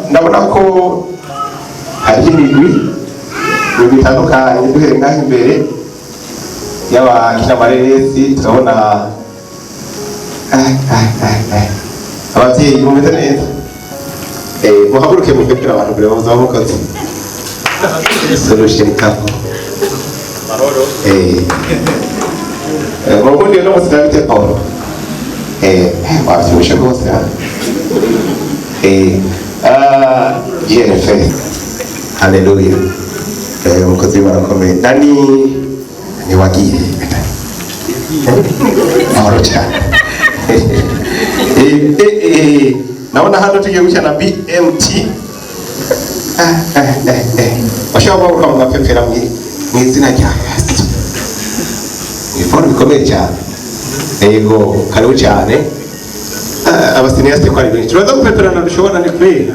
ndabona ko hari imigwi bitandukanye duhere ngaho imbere y'abakina amareresi turabona ababyeyi mumeze neza muhaguruke mufekera abantu mbere baza bamukoze solution couple mubundi no musitari Paulo wavyibushe rwose GNF haleluya umukozi w'Imana nani wagiye amahoro cyane naona hano tugiye gukina BMT washaka kuvuga ngo mapepera mu izina rya Yesu ifono bikomeye cyane yego karibu cyane abasiniyaste kwa ribini turaza gupeperana dushobora ni kweli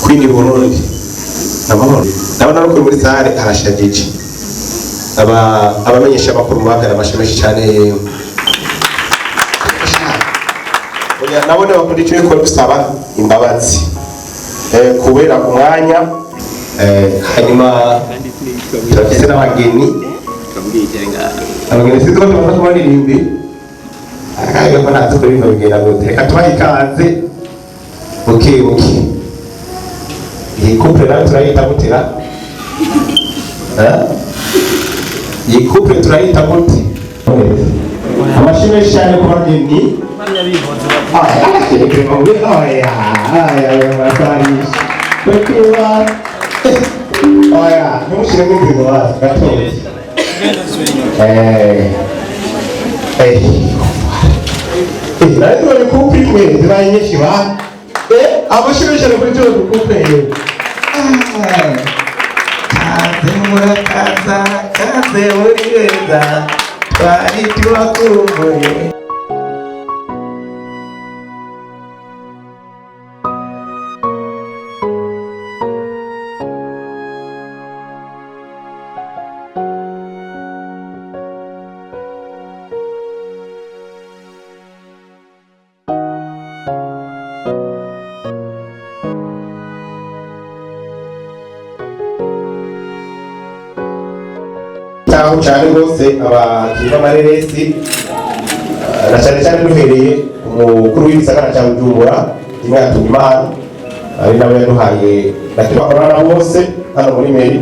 kwini Burundi nabona no muri sare arashagije abamenyesha amakuru mwakara amashemeshi cyane nabone bakundikiye ko dusaba imbabazi kubera umwanya hanyuma turafise n'abageni sinzi ko tumaze kubaririmbi akaga ko ntazi kuri bino bigenda gute reka tubahe ikaze buke iyi couple nawe turayita gutera iyi couple turayita gute amashimwe cyane ku bageni ntumushyire nk'inzego hasi gatoya nari tubonye couple imwe zibaye nyinshi ba amashimwe cyane kuri tuyo couple kaze muri weza twari tubakumbuye aho cyane rwose abakiva amareresi na cyane duhereye umukuru w'ibisagara cya Bujumbura imwe yatumye Imana ari nawe yaduhaye bakorana bose hano muri meri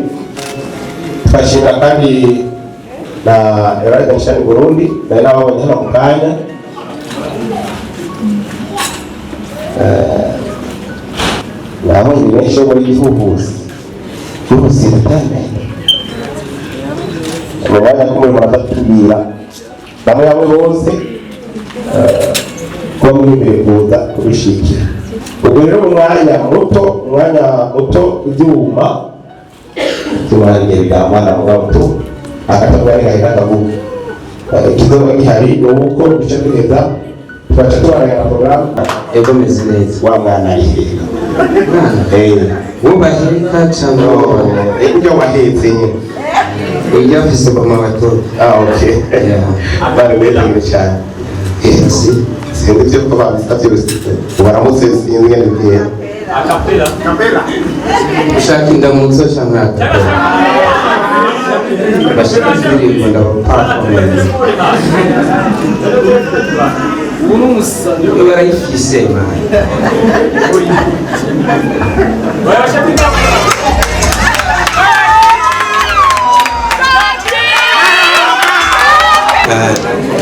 twashimira kandi na Erade Nshani Burundi nawe nababonye hano mu kanya naho ibintu cyo muri gihuguzi umwanya kumwe muratubwira bamwe bose kuba muri imbere kuza kubishikira ubwo rero umwanya muto ibyuma tumarangere bwamana muto akatagwari kahitagavuga ikizoba gihari ni uko duce duheza tubaca tubarangana porogaramu ego meze neza wa mwana ariheka wubahirika cyangwa ibyo wahetse nyine ujya afise mama watoto okay bari betangiye cyane sinzi byo ko babisabye rusite baramutse sinzi ngene bigiye akapela ushaka indamutso cyangwa bashaka indirimbo ndabaperformance uno musani barayifise man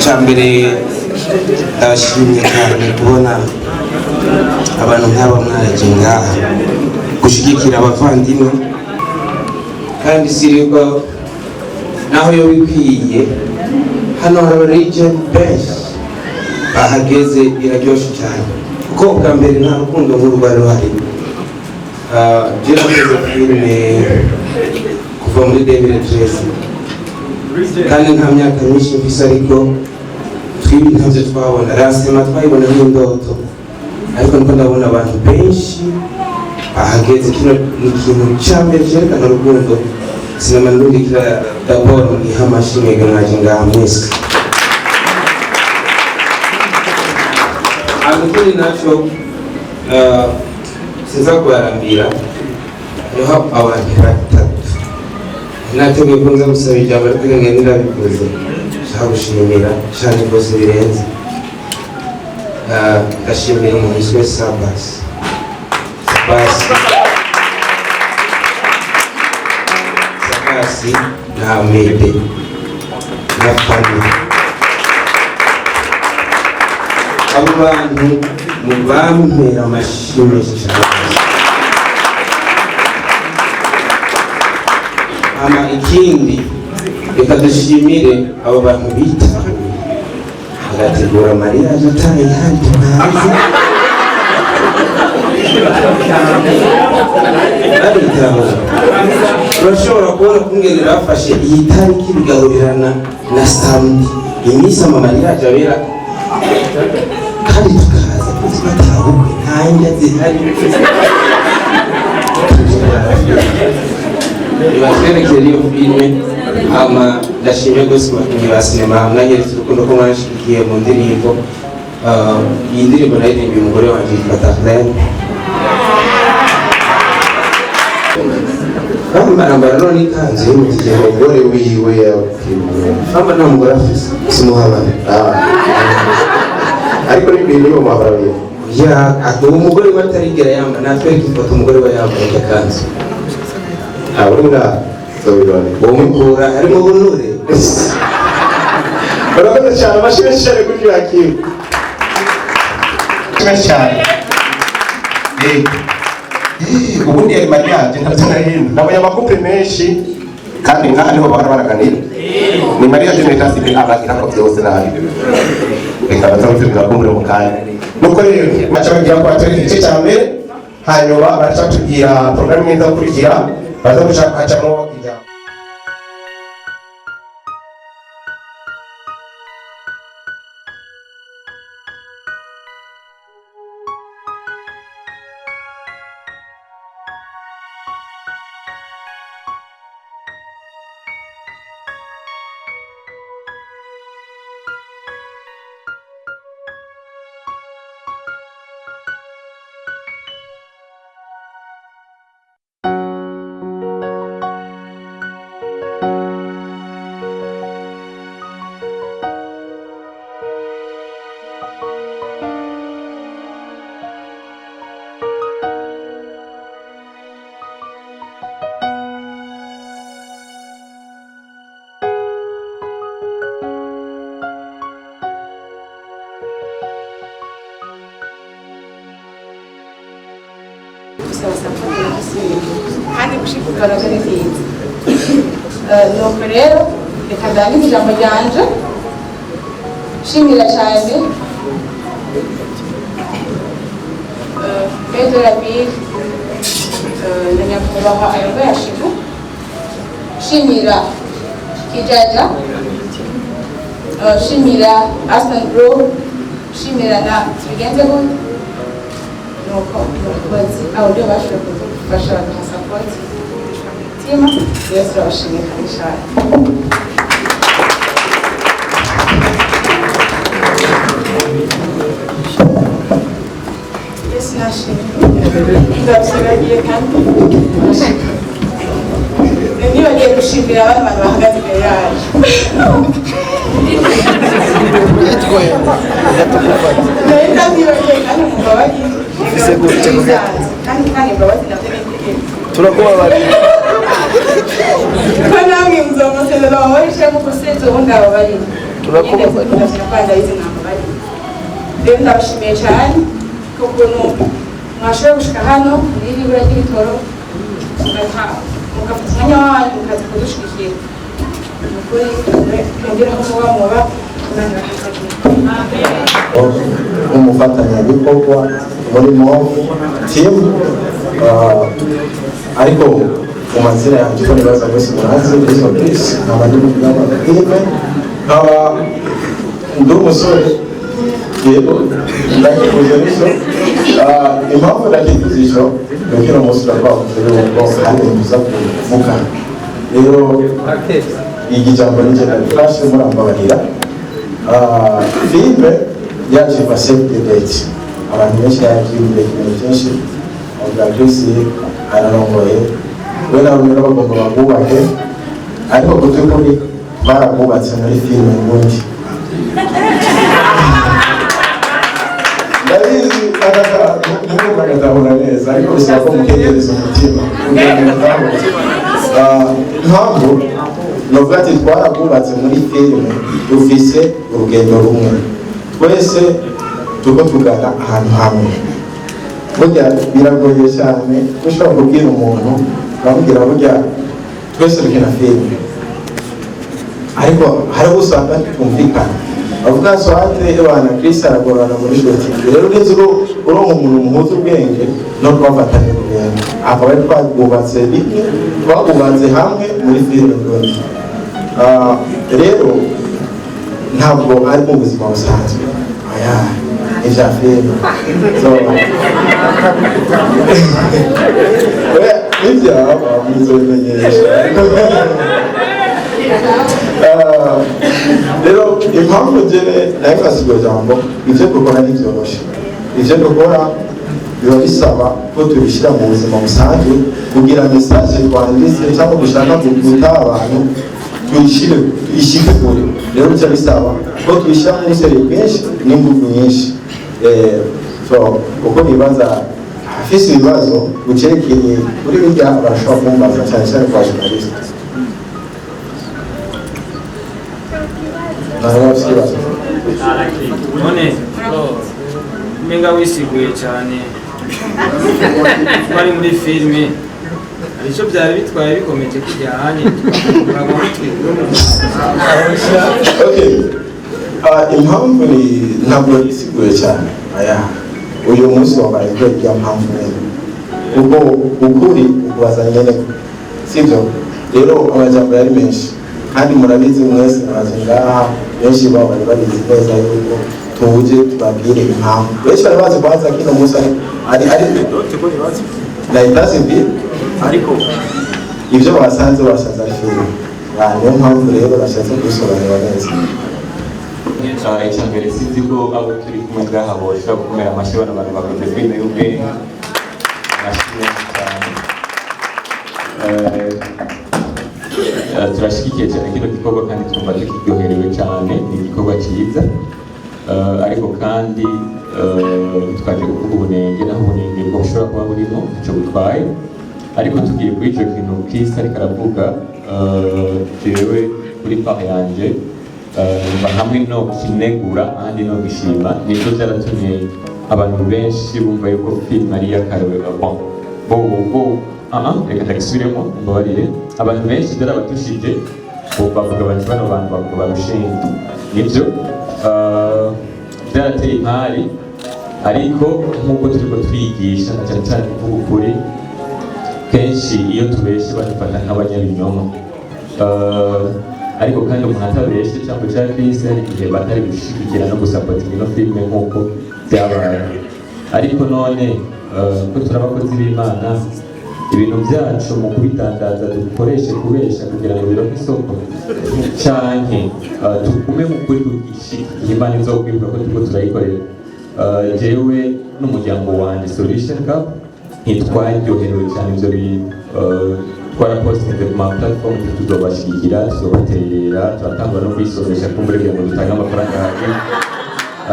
cyambere ndashimye cyane kubona abantu nk'aba mwaje ngaha gushigikira abavandimwe kandi siriko naho yo bikwiye hano hari region benshi bahageze biraryoshe cyane kuko bwa mbere nta rukundo nk'urwari ruhari jera kweze filime kuva muri 2013 kandi nta myaka myinshi mfise ariko twibi ntavyo twabona rasema twayibona nk'indoto ariko niko ndabona abantu benshi bahageze kino ni ikintu cyambere cyerekana urukundo sinema ndundikira d'abord iha amashimwe mwaje ngaha mwese ariko naco sinza kubarambira niho abantu batatu nateguye ko nza gusaba ijambo ariko ngende ndabikoze nshaka gushimira cyane rwose birenze ndashimira umuntu witwa Sabasi na Mede na Fani abo bantu mubampera amashimwe cyane ama ikindi reka dushimire abo bantu bita agategura Mariya atari handi tunazi urashobora kubona kungene bafashe iyi tariki bigahurirana na samedi iminsi Mariya abera kandi tukaza kuzibatabukwe ntanjye zihari batwerekere iyo filime ama ndashimye rwose abakinnyi ba sinema mwanyeretse urukundo ko mwanshigikiye mu ndirimbo iyi ndirimbo nayirimbiye umugore wanjye yitwa Darlene barambara none ikanzu y'umugeni umugore wiwe yabwiriwe amba nta mugore afise simuhabane ariko n'ibintu yo muhabarabiye uwo mugore we atarigera yamba natwereka ifoto umugore we yambaye ikanzu abona zobirone uwo mukura harimo bunure barakoze cyane amashimwe cyane kuri yakiwe cyane ubundi yari mariage ntabyarahenda nabonye amakupe menshi kandi ngaha niho bahora baraganira ni mariage n'itasibe abagira ko byose nabi reka batazabwira kumbura mu kanya nuko rero baca bagira ko atari igice cya mbere hanyuma baca tugira porogaramu neza gukurikira baza gushaka hacamo ijambo kandi gushikugara neza nuko rero reka ndangize ijambo ryanje shimira cyane Pedro Rabir na nyakubahwa ayoboye Ashibu shimira Kijaja shimira Aston Bro shimira na Bigenzeho nuko abakozi audio bashobora kudufasha support team yose turabashimiye kandi cyane Yes nashimye ndabashimiye kandi nibagiye gushimira abantu bahagaze imbere yacu turakubabarira ko namwe muzomusezera wabarishe mu kusenza ubundi ababarira rero ndabashimiye cyane ko ukuntu mwashoboye gushika hano muri ibura ry'ibitoro mugafata umwanya wanyu mukaza kudushigikira ukuri mwongera ko muba umufatanyabikorwa muri MOVE team ariko mu mazina yanjye ko nibaza wese murazi Chris nkaba ndi mugaba w'ime nkaba ndi umusore yego ndakikuze niso impamvu ndakikuze ico nuko uno munsi turabavuze yuko hari muza kuvuga rero igijambo nije ndafashe murambabarira filime yaje va save the date abantu benshi yagiye ibintu byinshi avuga Chris ararongoye we nawe rero bagomba babubake ariko kuby'ukuri barabubatse muri filime ngundi ndabizi ntabwo neza ariko bisaba ko mutegereza umutima impamvu novuga ati twarabubatse muri filime dufise urugendo rumwe twese tuko tugana ahantu hamwe burya biragoye cyane ushobora kubwira umuntu ukamubwira burya twese dukina filime ariko hari usanga twumvikana avuga swate abana Chris aragorana muri shoti rero neza uronka umuntu muhuza ubwenge no kubafatanya kugenda akaba ari twabubatse rimwe twabubatse hamwe muri filime rwose rero ntabwo ari mu buzima busanzwe aya ija filime so ibyaba muzobimenyesha rero impamvu njyewe nayifashe iryo jambo ibyo dukora ntibyoroshe ibyo dukora biba bisaba ko tubishyira mu buzima busanzwe kugira mesaje twanditse cyangwa dushaka guta abantu tuyishyire kure rero biba bisaba ko tubishyira muri seri bwinshi n'ingufu nyinshi kuko nibaza afise ibibazo gucerekeye kuri birya barashobora kumbaza cyane cyane kwa journaliste none umenga wisiguye cyane bari muri filime hari icyo byari bitwaye bikomeje kujyanye impamvu ni ntabwo yisiguye cyane uyu munsi wabaye kubera mpamvu neza ubwo ukuri ukubaza nyene sibyo rero amajambo yari menshi kandi murabizi mwese nabaje ngaha benshi babo bari babizi neza yuko tuje tubabwire impamvu benshi bari bazi kwaza kino munsi ari na itasibi ariko ibyo basanze filime niyo mpamvu rero bashatse kubisobanura neza icya mbere sinzi ko abo turi kumwe ngaha bashobora gukomera amashyi bano bantu bakoze filime y'ubwenge amashyi menshi cyane turashyigikiye cyane kino gikorwa kandi twumva tukiryoherewe cyane ni igikorwa cyiza ariko kandi twaje kuvuga ubunenge naho ubunenge bwo bushobora kuba burimo icyo butwaye ariko tugiye kuri icyo kintu Chris ariko aravuga jewe kuri part yanjye hamwe no kinegura kandi no gishima nibyo byaratumye abantu benshi bumva yuko film ari y'akarere reka ndagisubiremo mbabarire abantu benshi byarabatushije bavuga bati bano bantu barushinga nibyo byarateye impari ariko nk'uko turiko twigisha na cyane cyane kuvuga ukuri kenshi iyo tubeshe badufata nk'abanyabinyoma ariko kandi umuntu atabeshe cyangwa cya Chris hari igihe batari gushigikira no gusapotinga ino filime nk'uko byabaye ariko none ko turi abakozi b'Imana ibintu byacu mu kubitangaza dukoreshe kubesha kugira ngo bironke isoko canke tugume mu kuri kugishikiye Imana izokwibuka ko turiko turayikorera jewe n'umuryango wanjye Solution Cup ntitwaryoherewe cyane ibyo bintu twarapostinze ku ma platform tuzobashigikira tuzobaterera turatanga no kwisomesha kumbure ngo dutange amafaranga yacu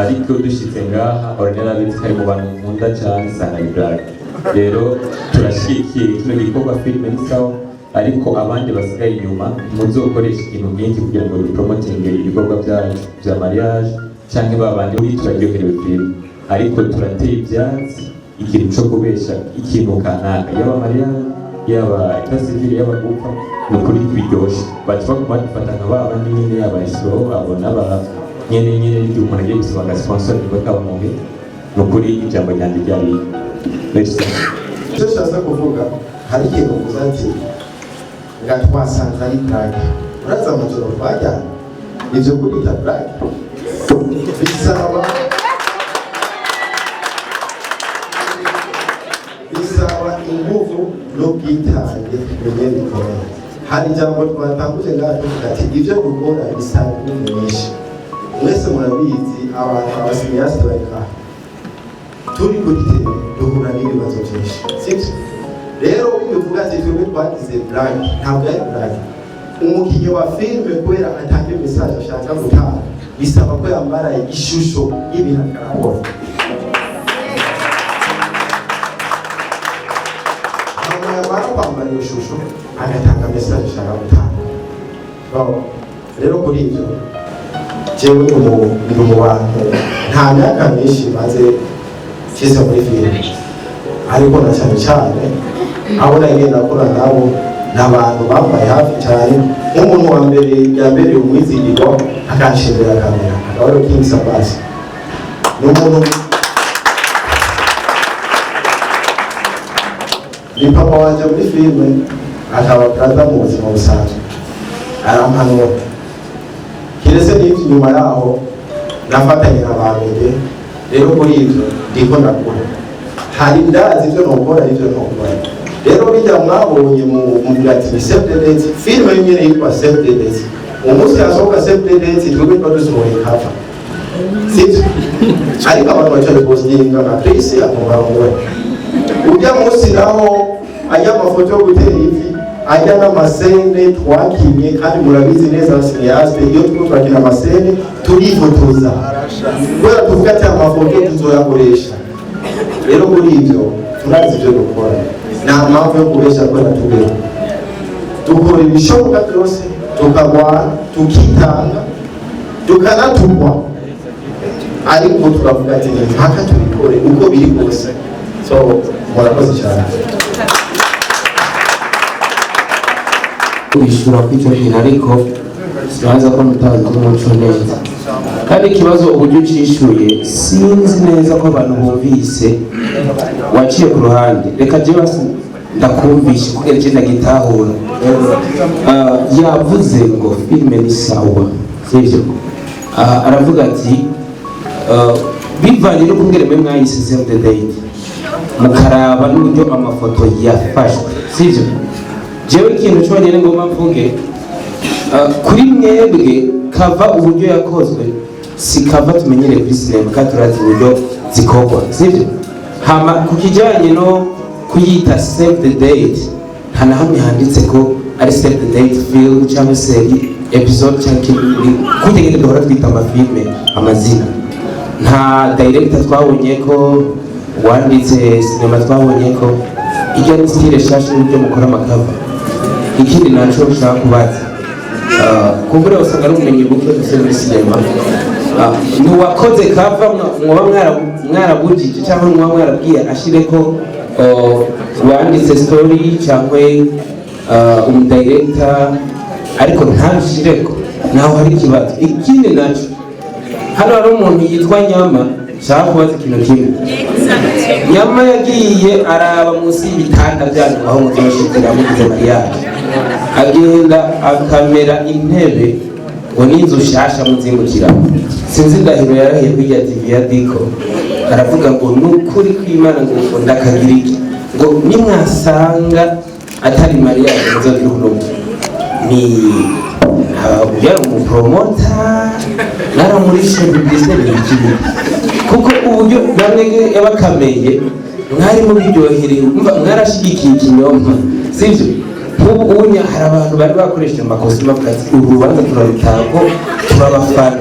ariko dushitse ngaha ordinary kari mu bantu nkunda cyane sana library rero turashyigikiye kino gikorwa filime ni sawa ariko abandi basigaye inyuma muzokoresha ikintu nk'iki kugira ngo dupromotinge ibikorwa byacu bya mariage cyangwa babandi uri turaryoherewe filime ariko turateye ibyatsi ikintu cyo kubesha ikintu kanaka yaba mariage yaba itasivile yaba gupfa ni ukuri biryoshye batuma badufata nka babandi nyine yaba isoro abona ba nyene igihe umuntu agiye gusaba sponsor nibwo kabamuhe ni ukuri ijambo ryanjye ryari icyo nshaka kuvuga hari ikintu uvuze ati nga twasanze ari blague uraza amajoro twajyana ibyo kubita blague bisaba ingufu n'ubwitange bigiye bikomeye hari ijambo twatanguje ngaho tuvuga ati ibyo gukora bisaba ingufu nyinshi mwese murabizi abantu abasinyasite bari aha turi kuri tele duhura n'ibibazo byinshi sibyo rero bivuga ati twebwe twagize blague ntabwo ari blague umukinnyi wa filime kubera atange message ashaka gutanga bisaba ko yambara ishusho y'ibintu akarabona yamara kwambara iyo shusho agatanga message ashaka gutanga rero kuri ibyo jewe ndi mu bantu nta myaka myinshi maze kiza muri filime ariko na cyane cyane abo nagenda akora nabo n'abantu bambaye hafi cyane nk'umuntu wa mbere yambereye umwizigirwa akanshimira kamera akaba ari King Sabasi ni umuntu ni papa wanje muri filime akaba brother mu buzima busanzwe arampanura kiretse n'ibyo nyuma yaho nafatanye n'abantu rero kuri ibyo ndiko ndakora hari ndazi ibyo ntokora n'ibyo ntokora rero bijya mwabonye mu ati Save the Dates filime nyine yitwa Save the Dates umunsi yasohoka Save the Dates twebwe twadusohoye cover sibyo ariko abantu bacaye postinga na Chris akumva ngo ujya munsi naho ajya amafoto yo gutera ivi ajya n'amasene twakinye kandi murabizi neza cineaste iyo twakina amasene turifotoza kubera tuvuga ati amafoto tuzoyakoresha rero muri ibyo turazi ibyo dukora nta mpamvu yo kubesha kubera tubera dukora ibishoboka byose tukagwana tukitanga tukanatugwa ariko turavuga ati mpaka tubikore uko biri kose so murakoze cyane kwishura kw'icyo kintu ariko sibanza ko mutazi umuco neza kandi ikibazo uburyo ucishuye sinzi neza ko abantu bumvise waciye ku ruhande reka je basi ndakumvishe kugira je ndagitahura yavuze ngo filime ni sawa sivyo aravuga ati bivanye no kungere mwe mwayise Save the Date mukaraba n'uburyo amafoto yafashwe sivyo jewe ikintu cyonyine ngomba mvuge kuri mwebwe kava uburyo yakozwe si kava tumenyereye kuri sinema kandi turazi uburyo zikorwa sivyo hama ku kijyanye no kuyita Save the Date nta na hamwe handitse ko ari Save the Date film cyangwa se episode cyangwa kutegeka duhora twita amafilme amazina nta director twabonye ko wanditse sinema twabonye ko ijya ni style shasha n'ibyo mukora amakava ikindi naco ushaka kubaza kumbure usanga ari ubumenyi buke dufite muri sinema ntiwakoze kava mwaba mwarabujije cyangwa mwaba mwarabwiye ashire ko wanditse story cyangwa umudirector ariko ntabishireko naho hari ikibazo ikindi naco hano hari umuntu yitwa Nyama shaka kubaza ikintu kimwe Nyama yagiye araba munsi y'ibitanda byanyu aho muzoshikira mugize mariage agenda akamera intebe ngo n'inzu shasha muzingukira sinzi ndahiro yarahiye kwijya TV ya Diko aravuga ngo nukuri kw'Imana ngo ndakagira iki ngo nimwasanga atari mariage muzogira urugo ni yari umupromota naramurishe business n'ikindi kuko uburyo bamwe yabakameye mwari mubiryohereye mwarashigikiye ikinyoma sivyo nk'ubu ubunya hari abantu bari bakoresheje amakositimu akazi urubanza turabitako turabafana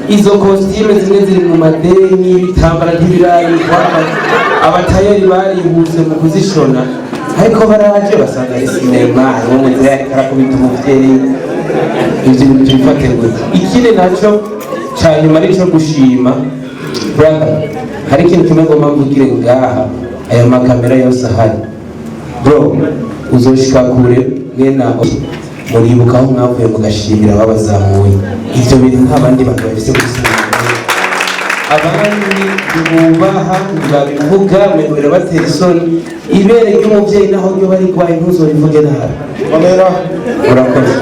izo kositime zimwe ziri mu madeni ibitambara ntibirarikwa abatayeri barihuse mu kuzishona ariko baraje basanga ari sinema harimo umwe yariko arakubita umuvyeyi ivyo bintu tubifate gute ikindi naco ca nyuma arico gushima brother hari ikintu kimwe ngomba mvugire ngaha aya makamera yose ahari bro uzoshika kure mwena muribuka aho mwavuye mugashimira babazamuye ivyo bintu nk'abandi bantu bafise gusinya abandi bubaha babivuga mwebera batera isoni ibere ry'umuvyeyi naho ryo bari kwaye ntuzorivuge nabi komera urakoze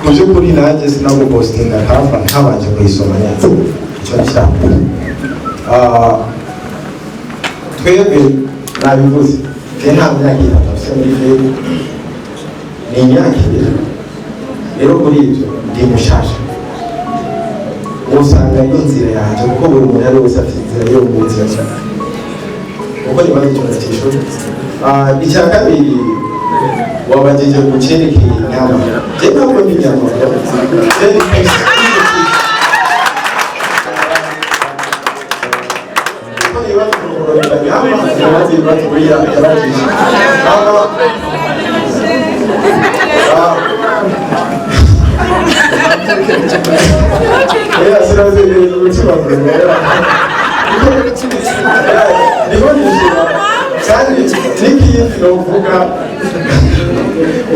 mu by'ukuri nanjye sinagupostinga kava ntabanje kuyisoma neza icyo nshaka twebwe nabivuze nta myaka itatu afite muri feri ni imyaka ibiri rero kuri ibyo ndi mushasha usanga iyo nzira yanjye kuko buri muntu ari wese afite inzira yo mu nzira cyane kuko niba n'ikibazo icya kabiri wabagije ku cyerekeye inyama njye ntabwo ni inyama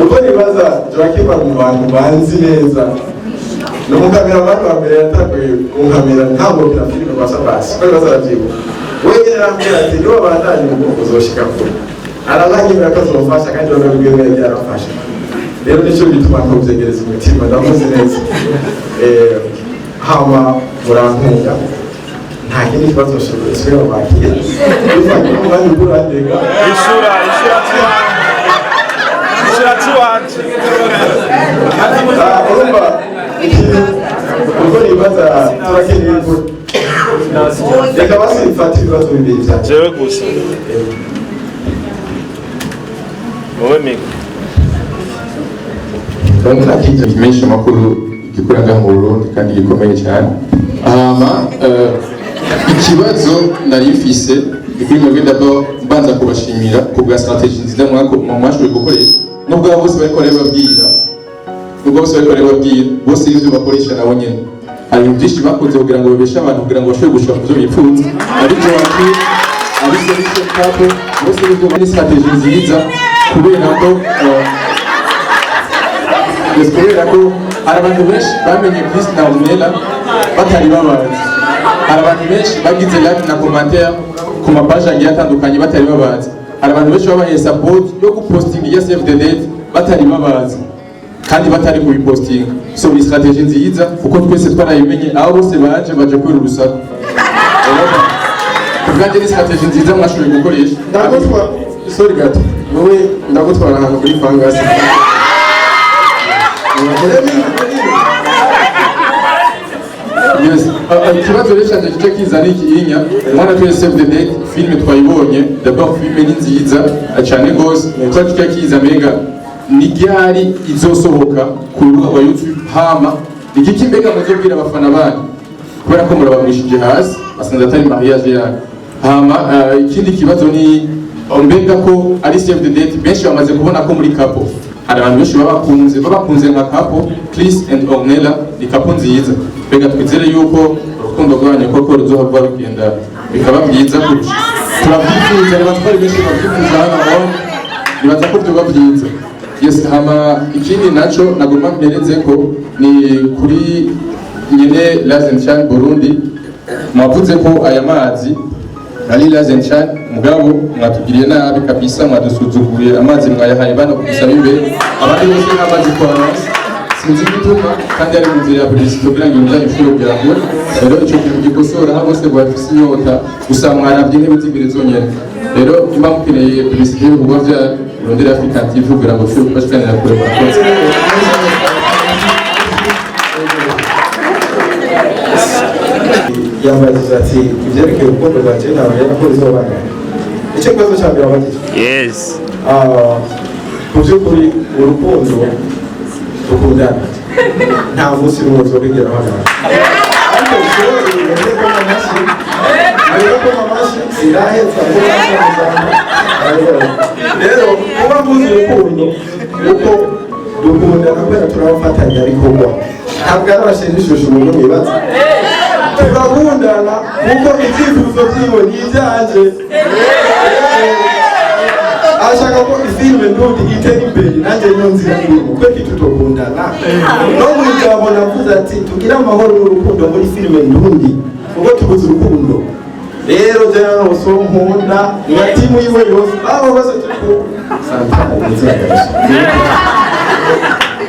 uko nibaza turakimara mu bantu banzi neza ni umukameramani wa mbere yatakuye kunkamera ntambukira filime kwa Sabasi ko nibaza arabyibuka wenyine arambwira ati niba bandanye mu bwoko uzoshika kure aranyemera ko azofasha kandi urabibwiwe neza yarafasha rero nicyo gituma nkubyegereza umutima ndamuzi neza hama murankunga nta kindi kibazo usubira bakira bivanye n'umwanya ukurandega ishura tuwaje urumva ubwo nibaza turakeneye ko reka basifata ibibazo bibiri cyane jewe gusa wowe migo kimenyesha amakuru gikorera mu Burundi kandi gikomeye cyane ikibazo nari mfise kuri mwebwe d'abord mbanza kubashimira ku bwa strategie nziza mwashoboye gukoresha nubwo bose bariko babwira bose ivyo bakoresha nabo nyene hari ibintu byinshi bakoze kugira ngo babeshe abantu kugira ngo bashobore gushika ku byo bipfunza ariko wakwi ari solution kapo bose ivyo bari strategie nziza kubera ko hari abantu benshi bamenye Chris na Ornella batari babazi hari abantu benshi bagize like na commentaire ku mapaje agiye atandukanye batari babazi hari abantu benshi babaye support yo gupostinga ya save the date batari babazi kandi batari kubipostinga so ni strategie nziza kuko twese twarayimenye aho bose baje kwira urusaku kandi ni strategie nziza mwashoboye gukoresha ndagutwara sorry gato wowe ndagutwara ahantu kuri fangasi yes ikibazo rero cyane kice kizana ikiyinya mwana twese save the date filme twayibonye d'abord filme ni nziza cyane gose kwa kice kiza mega ni ryari izosohoka ku rubuga rwa YouTube hama igiki mbega muzobwira abafana banyu kubera ko murabamwishije hasi asanze atari mariage yanyu hama ikindi kibazo ni mbega ko ari save the date benshi bamaze kubona ko muri couple hari abantu benshi babakunze nka couple Chris and Ornella ni couple nziza mbega twizere yuko urukundo rwanyu koko ruzohava rugenda bikaba byiza kurusha turabyifuza reba twari benshi babyifuza hano aho nibaza ko byoba byiza yes hama ikindi naco nagomba mpereze ko ni kuri nyene Lazenchan Burundi mwavuze ko aya mazi ari Lazenchan mugabo mwatugiriye nabi kabisa mwadusuzuguye amazi mwayahaye bana kugusaba imbere abandi bose n'amazi kwa sinzi gutuma kandi ari mu nzira ya publicité kugira ngo njye ishuro kugira ngo rero icyo kintu gikosora aho bose bafise inyota gusa mwarabye intebe z'imbere zonyene rero imba mukeneye publicité y'ubugo bya Rondera Africa TV kugira ngo ushobore kubashikana kure murakoze yambaza ati ibyerekeye urukundo rwanjye ntabwo yarakoze izo bangana icyo kibazo cya mbere wabagije yes mu by'ukuri urukundo dukundana nta munsi n'umwe uzobigera hano ariko ushobora ko amashyi ariko ko amashyi irahetse rero kuba mvuze urukundo uko dukundana kubera turabafatanya ariko ntabwo ari abashinze ishusho umuntu mwibaza turakundana kuko ibyifuzo byiwe ni ibyanjye ashaka ko ifilme ndundi itera imbere nanjye niyo nzira irimo kweki tutokundana no mu ijambo navuze ati tugire amahoro n'urukundo muri filme ndundi kuko tubuze urukundo rero jana nose nkunda na timu yiwe yose abo bose turi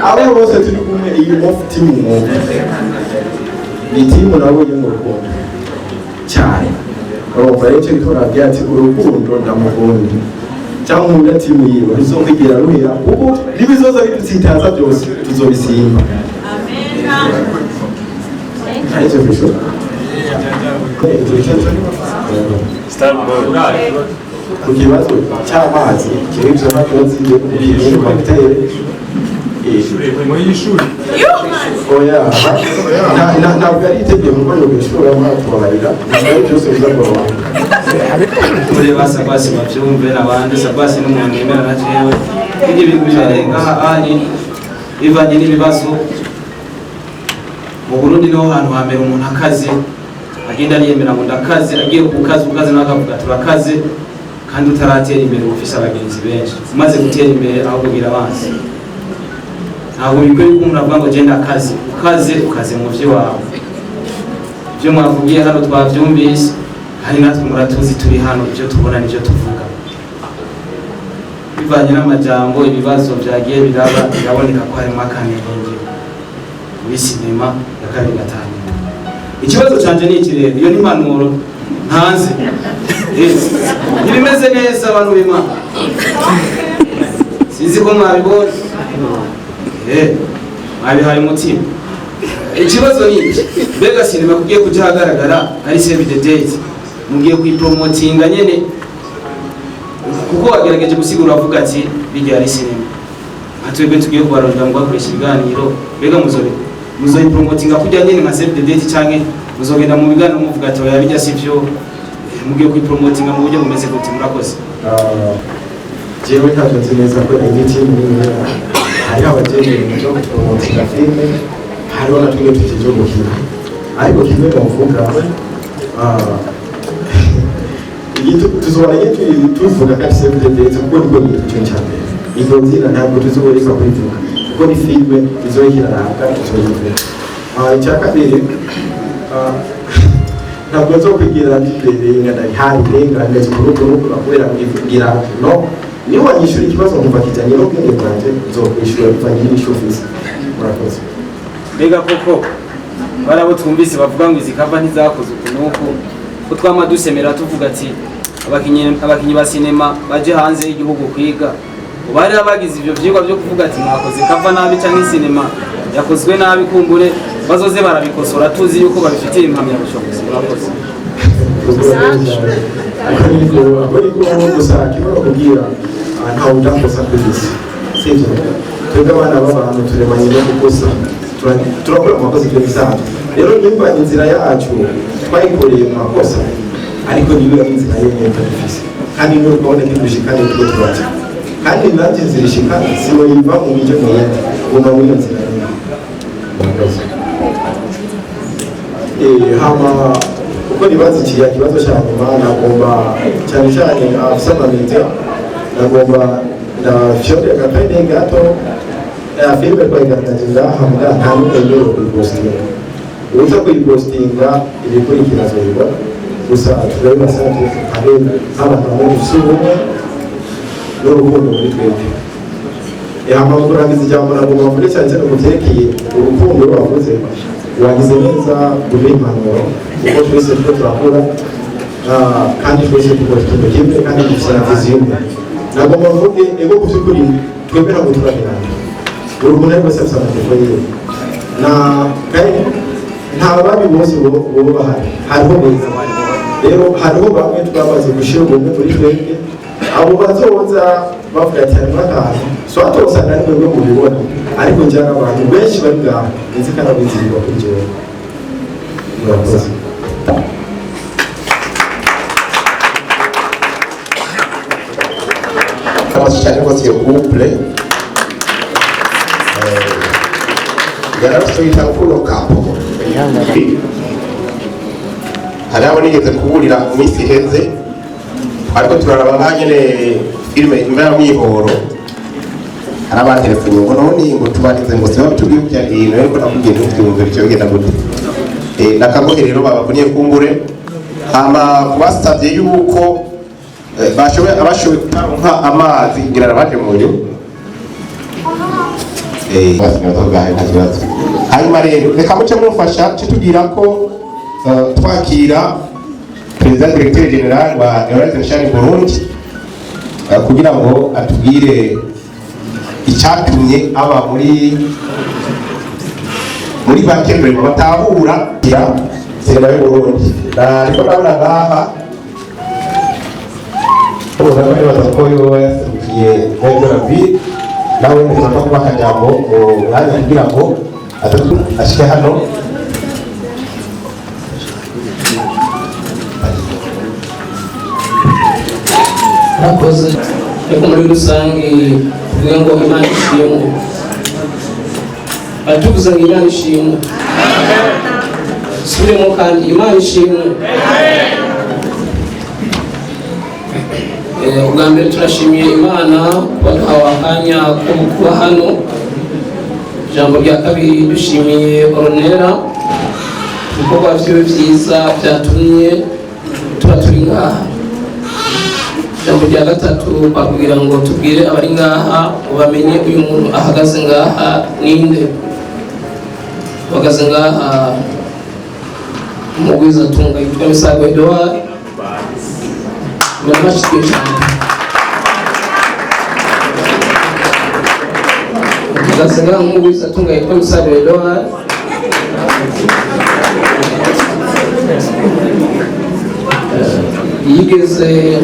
abo bose turi kumwe iyi off team ni timu nabonye mu rukundo cyane urumva rero icyo turabwira ati urukundo ndamukunda cyangwa mu timu yiwe ruzokwigira ruhera kuko nibizoza bidutsitaza byose tuzobisimba aricyo bishoboka ku kibazo cy'amazi kiribyo n'abakozi b'ibintu batere oya ntabwo ari itegeko ngo yogeshura mwatubabarira ntabwo ari byose biza kuba kureba Sabasi bavyumve n'abandi Sabasi n'umuntu yemera na jewe ibyo bintu birenga ahanye bivanye n'ibibazo mu Burundi niho hantu hambere umuntu akaze agenda yemera ngo ndakaze agiye kukaza n'akavuga turakaze kandi utaratera imbere ufise abagenzi benshi umaze gutera imbere aho kugira abansi ntabwo bikwiye ko umuntu avuga ngo genda ukaze mu vyo wawe ibyo mwavugiye hano twavyumvise hari natwe muratuzi turi hano ibyo tubona n'ibyo tuvuga bivanye n'amajambo ibibazo byagiye biraboneka ko harimo akanenge muri sinema ya kabiri gatanu. Ikibazo canje ni iki rero, iyo ni impanuro ntanze ntibimeze neza abantu b'Imana sinzi ko mwabibona mwabihaye umutima. Ikibazo ni iki, mbega sinema kugiye kuja hagaragara ari save the date mugiye kuyipromotinga nyene kuko wagerageje gusigura avuga ati bijya ari sinema atwebwe tugiye kubarondera ngo bakoresha ibiganiro mbega muzoyipromotinga kujya nyene nka save the date canke muzogenda mu biganiro muvuga ati oya bijya sivyo mugiye kuyipromotinga mu buryo bumeze gute murakoze? jewe ntabwo nzi neza ko imiti hari abageni mu kupromotinga filime hariho na twebwe tukijo gukina ariko kimwe bavuga tuzobona tuvuga kandi save the date kuko nibwo nicyo cyane izo nzira ntabwo tuzoboreka kubivuga kuko ni filime izohira ntabwo tuzoyivuga. Icya kabiri ntabwo nzokwigira imbere y'ingana hari uburenganzira bw'urugo kubera kugira no niyo wanyishyura ikibazo nkumva kijyanye n'ubwenge bwanjye nzokwishyura bivanye n'ishofisi. Murakoze. Mbega koko barabo twumvise bavuga ngo izi kava ntizakoze ukunuko ko twama dusemera tuvuga ati abakinyi ba sinema baje hanze y'igihugu kwiga bari abagize ivyo vyigwa byo kuvuga ati mwakoze kava nabi cyangwa sinema yakozwe nabi kumbure bazoze barabikosora tuzi yuko babifitiye impamya bushobozi. Murakoze. ariko gusa kibura kugira nta udakosa kwisi sivyo twebwe abana b'abantu turemanye no gukosa turakora amakosa tw'ibisanzwe rero nimba inzira yacu twayikoreye mu makosa ariko niyo inzira yenyine dufise kandi niyo kuboneka dushikane tuko turaje kandi nanjye inzira ishikana siwe yiva mu bijyo mwiyete guma muri iyo nzira nyine. Murakoze. Hama uko nibaza ikibazo cya nyuma nagomba cyane cyane abasaba media nagomba na fyode kapende gato filime twayigaragaje ngaha muga nta n'ukwemera kuyipostinga uza kuyipostinga ibikurikira zoyibona gusa turabona sante habe abantu bamwe dufite ubumwe n'urukundo muri twebwe. Hama kurangiza ijambo nagomba mvuge cyane cyane ku byerekeye urukundo rwavuze wagize neza kuri impanuro kuko twese tuko turakura kandi twese tukora ikintu kimwe kandi dufite na viziyo imwe. Nagomba mvuge ego ku by'ukuri twemera ngo turagerana buri muntu wese afite amategeko yiwe na kandi nta babi bose boba bahari hariho beza rero hariho bamwe twamaze gushyira ubumwe muri twebwe abo bazoza bavuga ati harimo akantu so atosanga ari mwebwe mubibona ariko njyana abantu benshi bari ngaho ndetse kanabizirwa kuri jewe. Murakoze. cyane rwose iyo couple yarasubiza kuno kapo hari abo nigeze kuburira mu minsi iheze ariko turaraba nkanyene filime imvera mwihoro hari abatelefoni ngo none ngo tubanize ngo siba tubwiye byarino ariko nakubwiye ntubyumve icyo bigenda gute nakagohe rero babavuniye kumbure hama kubasabye yuko abashoboye kutaronka amazi ngira nabaje mu nyu hanyuma rero reka muce mumfasha kitubwira ko twakira perezida directeur general wa Horizon Shine Burundi kugira ngo atubwire icyatumye aba muri muri bake mbere batahura ya sinema y'Uburundi ariko ndabona ngaha ubona bari batakoyo yaserukiye Major Ravi nawe nshaka kuba akajambo mu mwanya kugira ngo atatu ashike hano akoze ariko muri rusange kugira ngo Imana ishimwe atuvuze ngo Imana ishimwe subiremo kandi Imana ishimwe ubwa mbere turashimiye Imana kubaha akanya ko kuba hano. Ijambo rya kabiri dushimiye Ornella ibikorwa vyiwe vyiza vyatumye tuba turi ngaha. Ijambo rya gatatu kugira ngo tubwire abari ngaha bamenye uyu muntu ahagaze ngaha ninde. Ahagaze ngaha umugwizatunga yitwa Misago Edouard. Namashyigikiye cyane. Ahagaze ngaha umugwizatunga yitwa Misago Edouard. Yigeze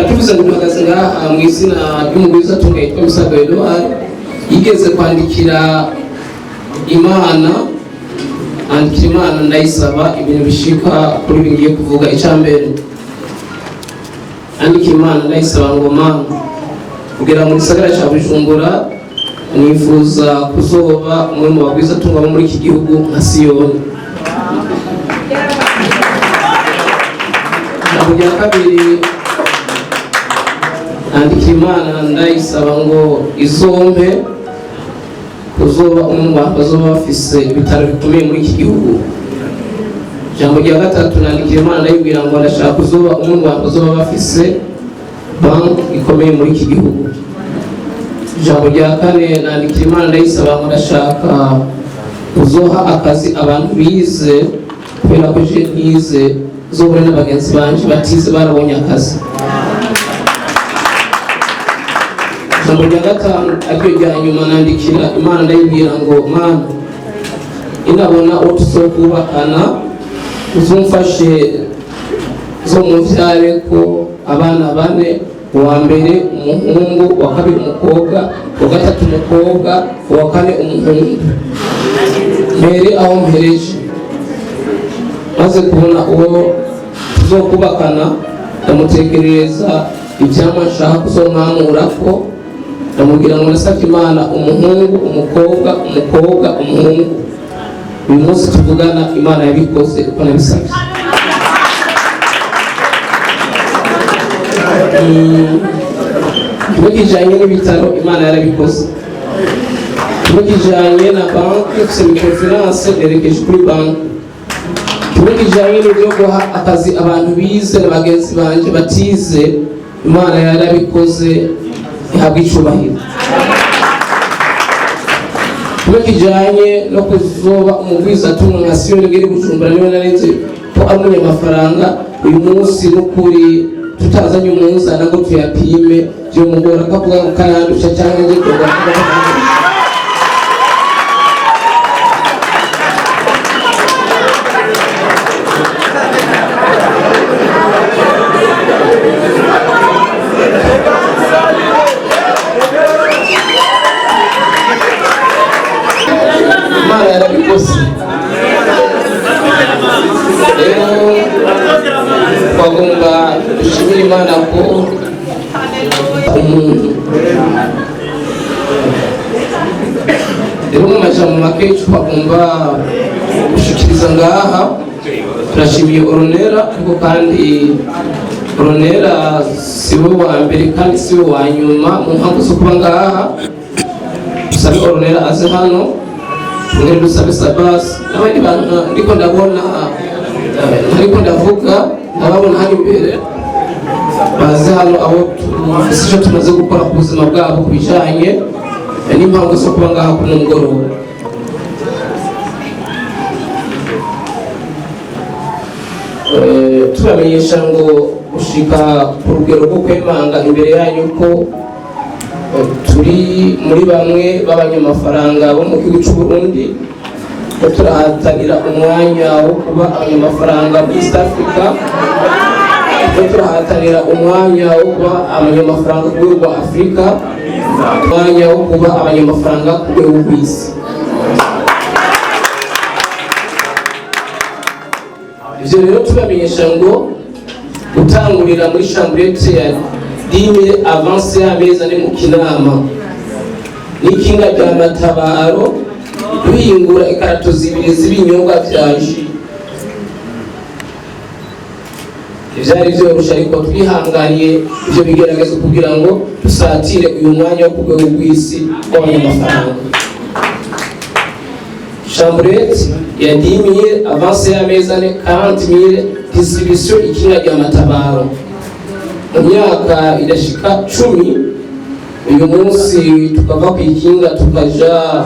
tuvuze ngo mpagaze ngaha mu izina ry'umugwizatunga yitwa Misago Edouard. Yigeze kwandikira Imana ndayisaba ibintu bishika kuri bingiye kuvuga. Icambere andikira Imana ndayisaba ngo Mana kugira mu gisagara ca Bujumbura nifuza kuzoba umwe mu bagwizatunga bo muri iki gihugu nka Siyoni. Ijambo rya kabiri andikira Imana ndayisaba ngo izompe kuzoba umwe mu bantu bazoba bafise ibitaro bikomeye muri iki gihugu. Ijambo rya gatatu nandikira Imana ndayibwira ngo ndashaka kuzoba umwe mu bantu bazoba bafise banki ikomeye muri iki gihugu. Ijambo rya kane nandikira Imana ndayisaba ngo ndashaka kuzoha akazi abantu bize kubera ko je ntize zohure n'abagenzi banje batize barabonye akazi. Ijambo rya gatanu aryo rya nyuma nandikira Imana ndayibwira ngo Mana inabona uwo tuzokubakana uzumfashe zo muvyare ko abana bane, uwa mbere umuhungu, uwa kabiri umukobwa, uwa gatatu umukobwa, uwa kane umuhungu. Mbere aho mpereje maze kubona uwo tuzokubakana ndamutekerereza ivyamwa nshaka kuzomwamurako. Ndamubwira ngo nasabye Imana umuhungu, umukobwa, umuhungu. Uyu munsi tuvugana Imana yabikoze uko nabisabye. Kiba kijanye n'ibitaro Imana yarabikoze. Kiba kijanye na banki ufise microfinance nerekeje kuri banki. Kiba kijanye n'ibyo guha akazi abantu bize n'abagenzi banje batize Imana yarabikoze ihabwa icubahiro. Kiba kijanye no kuzoba umugwizatunga nka Siyoni ngeri Bujumbura niwe narinze ko ari umunyamafaranga. Uyu munsi n'ukuri tutazanye umunzana ngo tuyapime byo mugora kavuga ngo kayandusha cyangwa nje koga. Imana yarabikoze. Twagomba dushimira Imana ko umuntu rero mu majambo make twagomba gushikiriza ngaha. Turashimiye Ornella ariko kandi Ornella siwe wa mbere kandi siwe wa nyuma mu mpamvu zo kuba ngaha. Dusabe Ornella aze hano, tungere dusabe Sabas n'abandi bantu ndiko ndabona ariko ndavuga ndababona hano imbere baze hano abo tufise icyo tumaze gukora ku buzima bwabo ku bijanye n'impamvu zo kuba ngaha ku mugoroba. tubamenyesha ngo gushika ku rugero rwo kwemanga imbere yanyu ko turi muri bamwe b'abanyamafaranga bo mu gihugu cy'u Burundi, ko turahatanira umwanya wo kuba abanyamafaranga muri East Africa, ko turahatanira umwanya wo kuba abanyamafaranga ku rwego rwa Afurika, umwanya wo kuba abanyamafaranga ku rwego rw'isi. Ivyo rero tubamenyesha ngo gutangurira muri chambrette ya 10 avance y'amezi ane mu Kinama n'ikinga rya Matabaro duhingura ikarato zibiri z'ibinyobwa vya ji. Ivyari vyorosha ariko twihanganiye ivyo bigeragezo kugira ngo dusatire uyu mwanya wo ku rwego rw'isi w'abanyamafaranga. Chambrette ya 10 000 avance y'amezi ane 40 000 distribution ikinga rya Matabaro. Mu myaka idashika 10 uyu munsi tukava ku ikinga tukaja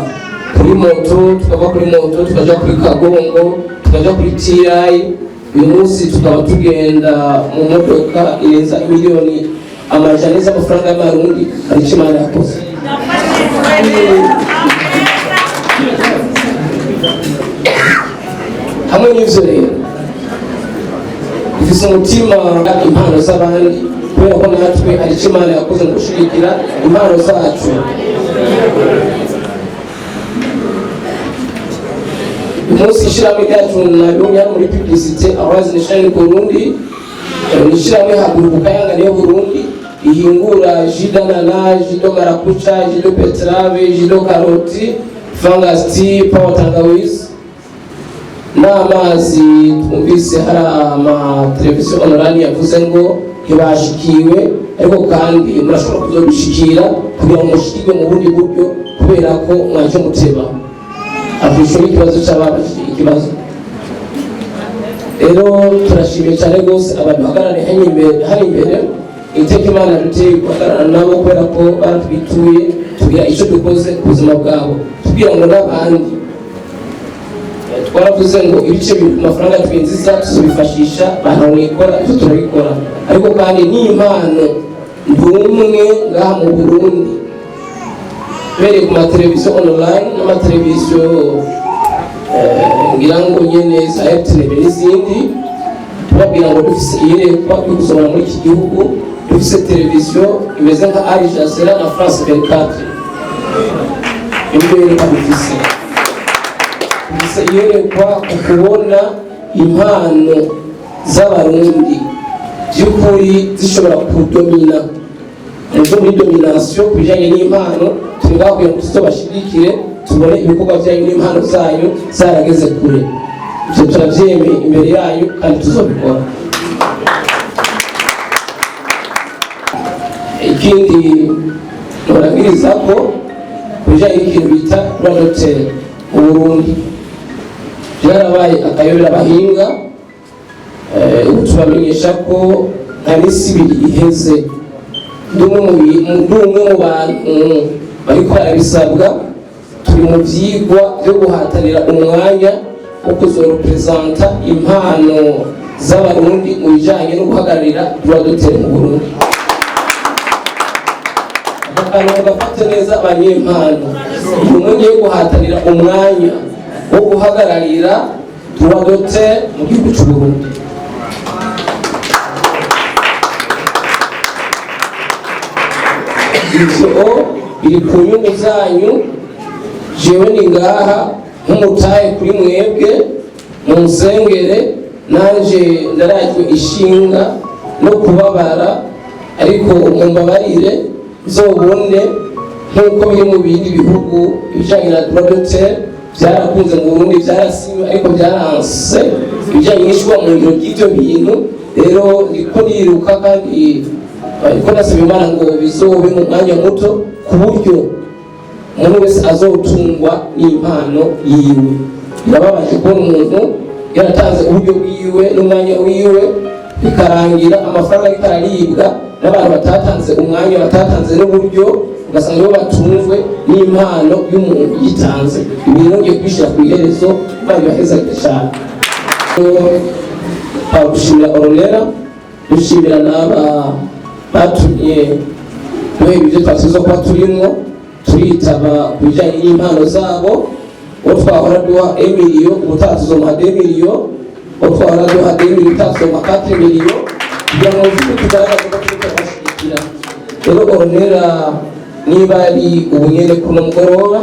kuri moto, tukava kuri moto tukaja kuri Kagongo, tukaja kuri TI. Uyu munsi tukaba tugenda mu modoka irenza miliyoni amajana z'amafaranga y'amarundi. Hari icyo Imana yakoze. Hamwe n'ivyo rero dufise umutima impano z'abandi, kubera ko natwe hari icyo Imana yakoze mu gushigikira impano zacu. Umunsi ishirahamwe ryacu nabonye muri publicité Awazi Nation Burundi, ishirahamwe haguruka yanganiye Burundi ihingura jidanana, jido marakucha, jido betrave, jido karoti, fangasti, power tangawizi n'amazi. Twumvise hari amateleviziyo online yavuze ngo ntibashikiwe, ariko kandi murashobora kuzobishikira kugira ngo mushikirwe mu bundi buryo kubera ko mwaje muteba afisho ikibazo cy'ababashije ikibazo. Rero turashimiye cyane rwose abantu bahagarariye hari imbere iteka Imana duteye guhagarara nabo kubera ko baratwituye tugira icyo dukoze ku buzima bwabo, tubwira ngo n'abandi twaravuze ngo ibice amafaranga twinjiza tuzobifashisha abantu mwikora ivyo turabikora, ariko kandi n'impano ndumwe ngaha mu Burundi bere ku mateleviziyo online n'amateleviziyo ngira ngo nyene za RTNB n'izindi, tubabwira ngo dufise iyerekwa yo kuzobora muri iki gihugu, dufise televiziyo imeze nka Al Jazeera na France 24. Iyerekwa dufise iyerekwa ukubona impano z'abarundi by'ukuri zishobora kudomina muri domination ku bijyanye n'impano. Tubabwira ngo tuzobashigikire tubone ibikorwa byanyu n'impano zanyu zarageze kure. Ibyo turabyemeye imbere yanyu kandi tuzobikora. Ikindi murabwiriza ko ku bijyanye n'ikintu bita Rwanda Hotel mu Burundi byarabaye akayobera abahinga. Ubu tubamenyesha ko nta minsi ibiri iheze ndumwe mu bantu bariko barabisabwa, turi mu vyigwa byo guhatanira umwanya wo kuzorepresenta impano z'abarundi mu bijanye no guhagararira Rwanda Hotel mu Burundi. Akantu gafate neza abanyempano, umwe ngiye guhatanira umwanya wo guhagararira Rwanda Hotel mu gihugu cy'u Burundi. Ivyo biri ku nyungu zanyu, jewe ni ngaha nk'umutahe kuri mwebwe mu nsengere, nanje ndarajwe ishinga no kubabara, ariko mumbabarire nzobone nk'uko biri mu bindi bihugu ibijanye na Rwanda Hotel byarakunze mu Burundi, byarasinywe ariko byaranse ibijanye n'ishwa mu ngiro ry'ivyo bintu. Rero ndiko niruka kandi ariko nasaba Imana ngo bizobe mu mwanya muto ku buryo umuntu wese azotungwa n'impano yiwe. Birababaje kubona umuntu yaratanze uburyo bwiwe n'umwanya wiwe bikarangira amafaranga ariko araribwa n'abantu batatanze umwanya, batatanze n'uburyo, ugasanga bo batunzwe n'impano y'umuntu yitanze. Ibintu ngiye kubishyira ku iherezo babibaheza cyane. gushimira Ornella, dushimira n'aba batumye duhera ibyo twasize kuba turimo turitaba ku bijyanye n'impano zabo. uwo twahora duha Emilio ubutaha tuzomuha 2 miliyo, uwo twahora duha 2 miliyo ubutaha tuzomuha 4 miliyo, kugira ngo tugaragaze ko turi kubashyigikira. Rero Ornella niba ari ubunyene kuno mugoroba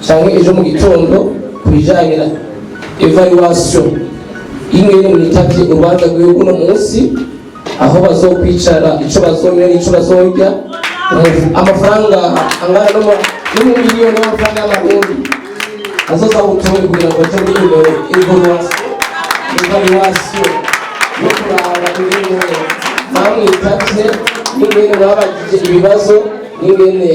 cyangwa ejo mu gitondo ku bijyanye na evaluation ingene mwitavye urubanza rw'igihugu no munsi, aho bazokwicara ico bazomera n'ico bazorya, amafaranga angana n'umumiliyoni w'amafaranga y'amarundi azoza gutora kugira ngo bace muri iyo evaluation yo kuraba ingene bamwitavye n'ingene babagije ibibazo n'ingene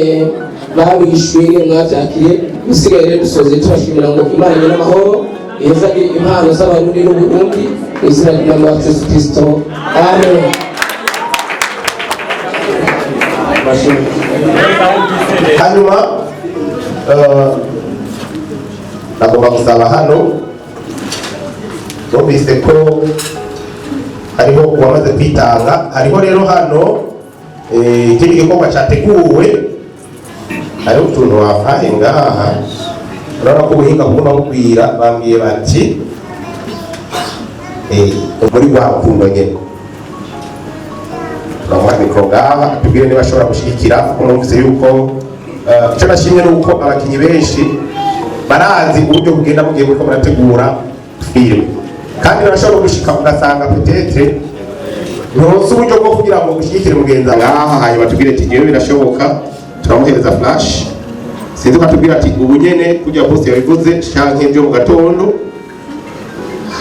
babishyuye mwabyakiriye. Gusigaye rero dusoze tubashimira ngo Imana iri n'amahoro iheza impano z'abarundi n'uburundi mu izina ry'Umwami wacu Yesu Kristo, amen. Hanyuma nagomba gusaba hano, numvise ko hariho uwamaze kwitanga, hariho rero hano ikindi gikorwa cyateguwe, hariho utuntu wafaye ngaha, urabona ko ubuhinga bugomba bugwira. Bambwiye bati muri rwa rukundo nyine turamuha mikoro ngaha atubwire niba ashobora gushyigikira, kuko numvise yuko icyo nashimye ni uko abakinnyi benshi barazi uburyo bugenda bugiye buriko murategura filime, kandi barashobora gushika ugasanga petetre ntuzi uburyo bwo kugira ngo ushyigikire mugenzi ngaha, hanyuma tubwire ati ngewe birashoboka, turamuhereza flash, sinzi ko atubwira ati ubu nyene kujya post yabivuze canke byo mu gatondo,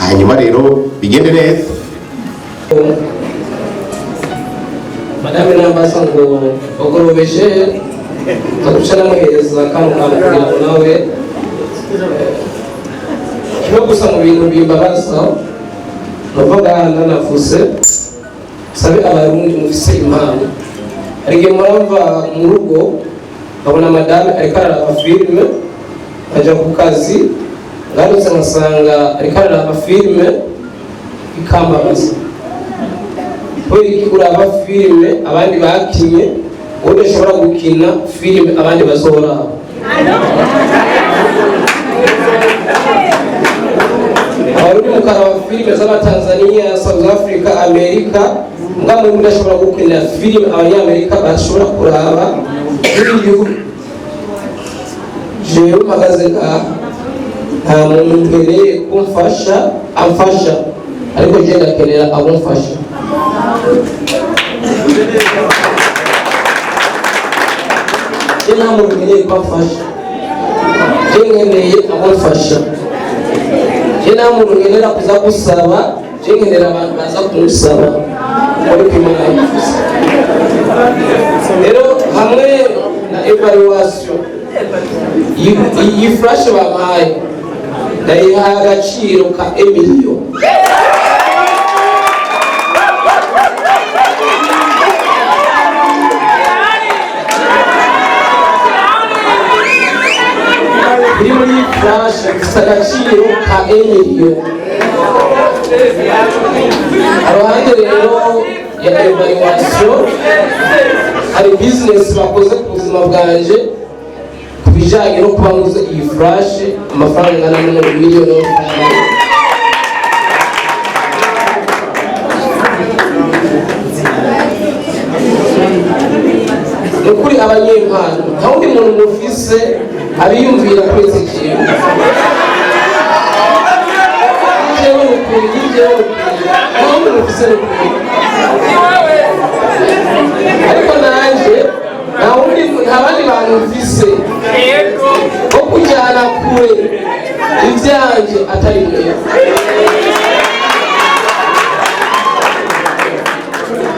hanyuma rero bigende neza. Madame Nambasa ngo ogorobeje tugushana muhereza kano kugira ngo nawe kiba gusa mu bintu bimbabaza bavuga ndanafuse sabe abarundi mufise impano. Arige murava mu rugo babona madame ariko araraba filime aja ku kazi, ngarutse nkasanga ariko araraba filime ikambabaza. Uri uraba filime abandi bakinye, wowe ushobora gukina filime abandi bazoraba. Abarundi mukaraba filime z'Abatanzania, South Africa, America, ngamwe mudashobora gukina filime Abanyamerika bashobora kuraba. Jewe mpagaze ngaha nta muntu nkeneye kumfasha amfasha, ariko je ndakenera abumfasha. Je nta muntu nkeneye kumfasha, je nkeneye abumfasha. Je nta muntu nkenera kuza gusaba, je nkenera abantu baza kumusaba muri kwimana yifuza. Rero hamwe na evaluation iyi flash bampaye ndayiha agaciro ka Emilio. Iri muri flash ifite agaciro ka Emilio. Aruhande rero ya evaluation hari business bakoze ku buzima bwanje ku bijyanye no kuba nguze iyi flash amafaranga angana na miliyoni. Ni ukuri abanyempano nta wundi muntu mufise abiyumvira kuri iki kintu. Jewe ukuri nta wundi mufise ukuri, ariko nanje nta bandi bantu mfise bo kujyana kure ibyanje atari mwe.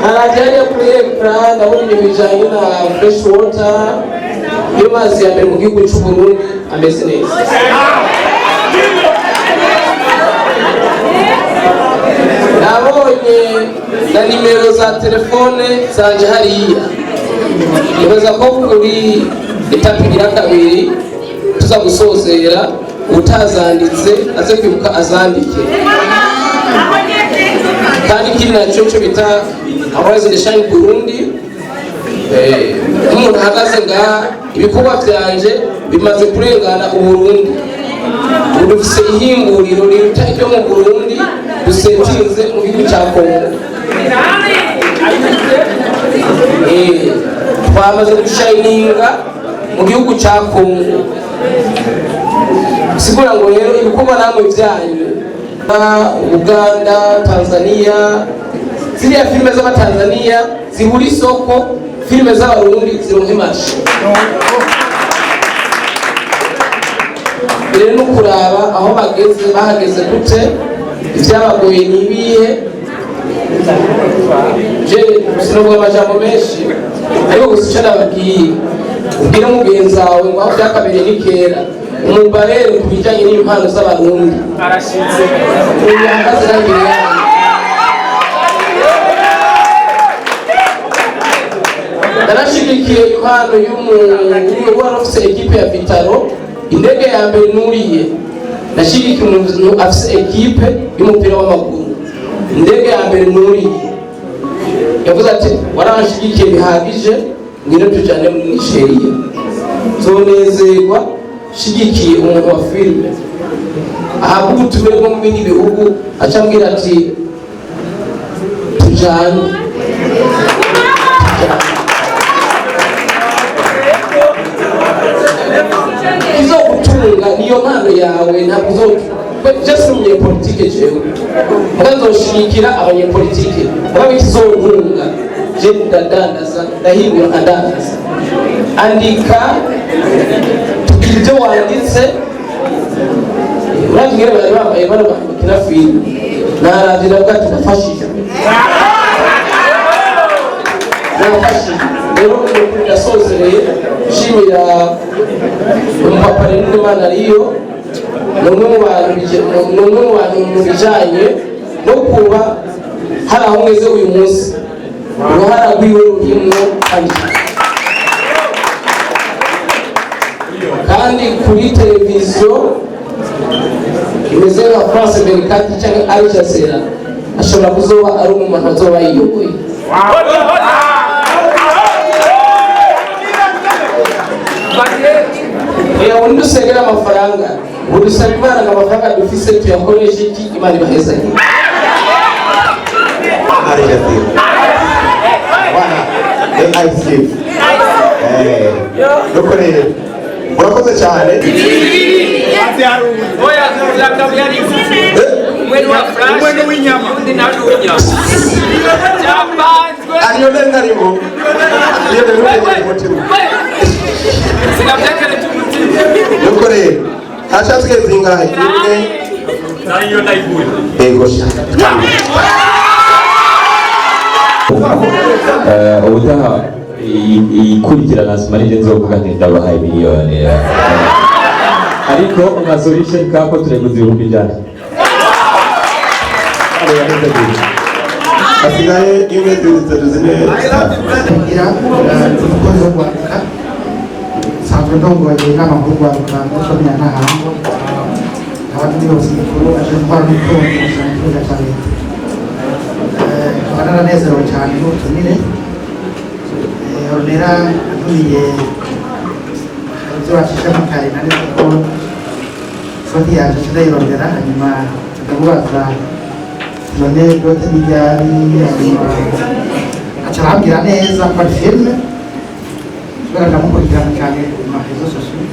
Arajyanye kuri ekara ndabona ibintu bijyanye na fresh water, iyo mazi ya mbere mu gihugu cy'u Burundi ameze neza. Nabonye na nimero za telefone zanje hariya, nibaza ko kuri etape ya kabiri tuza gusozera utazanditse aze kwibuka azandike. kandi ikindi nacyo cyo bita Arise and Shine Burundi. Umuntu ahagaze ngaha ibikorwa byanje bimaze kurengana Uburundi. Ubu dufise ihinguriro riruta iryo mu Burundi dusetinze mu gihugu cya Kongo. Twamaze gushayininga mu gihugu cya Kongo. Sigura ngo rero ibikorwa namwe byanyu Uganda, Tanzania, ziriya filime z'Abatanzania zibura isoko, filime z'Abarundi zironke mashi. Rero no kuraba aho bahageze gute, ibyabagoye nibihe. Je sinovuga amajambo menshi, ariko gusa icyo nababwiye ubwire mugenzi wawe ngo aho byakabereye ni kera, umubarere ku bijyanye n'impano z'Abarundi arashinze uyahagaze imbere yawe. Narashigikiye impano y'umuntu wari ufite ekipe ya Vitaro, indege ya mbere nuriye. Nashigikiye umuntu afite ekipe y'umupira w'amaguru, indege ya mbere nuriye. Yavuze ati waranshigikiye bihagije, ngwino tujyane muri Nigeria. Zonezerwa shigikiye umuntu wa filime ahabwa ubutumire bwo mu bindi bihugu, acambwira ati tujyane. Izogutunga niyo mpano yawe, ntabwo uzoja umunyepolitike jewe nzoshigikira abanyepolitike ababe kizontunga je ndadandaza ndahindura adandaza. Andika tugira ibyo wanditse. Urabwira bari bambaye bano bakina filime naravira bwati nafashije rero ndasozereye nshimira umupapa n'Imana ariyo n'umwe mu bantu mu bijanye no kuba hari aho ngeze uyu munsi. Uruhara rwiwe rurimwo kandi kuri televiziyo imeze nka France 24 cyangwa Al Jazeera ashobora kuzoba ari umuntu azoba yiyoboye. Oya undi usengera amafaranga, undi usaba Imana ngo amafaranga dufise tuyakoreshe iki, Imana ibaheza iki. Al Jazeera nuko rero urakoze cyane. Umwene w'inyama undi naje w'inyama ariyo ntarimo nuko rero hashatswe zingahe imwe nayo nayibuye ego ubutaha ikurikirana simarije nzovuga nti ndabahaye miliyoni ariko nka solution kako tureguza ibihumbi ijana. hasigaye imwe zitatu zine kugira umukozi wo kwaruka nsanzwe ndongoye inama nkuru kwaruka muri komine Ntahango, abandi bose mukuru aje gutwara umutungo ikibuga cya leta. Nkaba naranezerewe cyane n'ubutumire Ornella antumiye ibyo bacishamo kare nari kuko foti yaje ndayirondera, hanyuma ndamubaza none dote n'ibyari, hanyuma aca arambwira neza ko ari filime kubera ndamukurikirana cyane ku marezo sosiyo,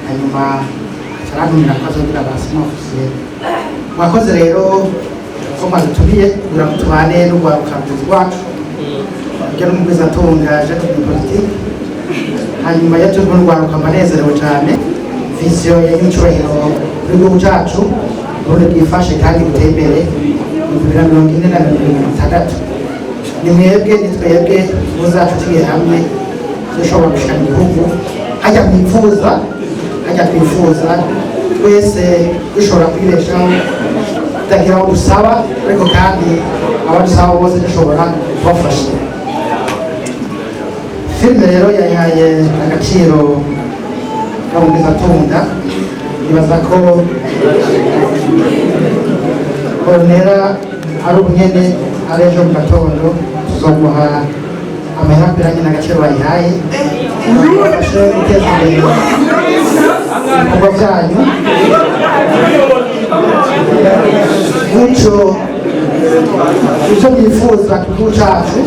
hanyuma aca arantumira ko azogira abasima ofisiyeri. Mwakoze rero ko mwadutumiye kugira ngo tubane n'urwaruka rwacu rujya n'umugwizatunga aje muri politiki. Hanyuma iyo turi n'urwaruka mbanezerewe cyane visiyo ya ny'icyubahiro w'igihugu cyacu ubundi bwifashe kandi buteye imbere mu 2040 na 2060. ni mwebwe ni twebwe muzacu tugiye hamwe dushobora gushika mu gihugu hajya kwifuza twese dushobora kwibeshaho tutagira aho dusaba, ariko kandi abadusaba bose dushobora kubafasha. Filime rero yayihaye agaciro k'umugwizatunga. Nibaza ko Ornella ari ubunyene ari ejo mu gatondo tuzoguha amahera akwiranye n'agaciro bayihaye bafashe guteza imbere ibikorwa byanyu gutyo ibyo mwifuza ku gihugu cyacu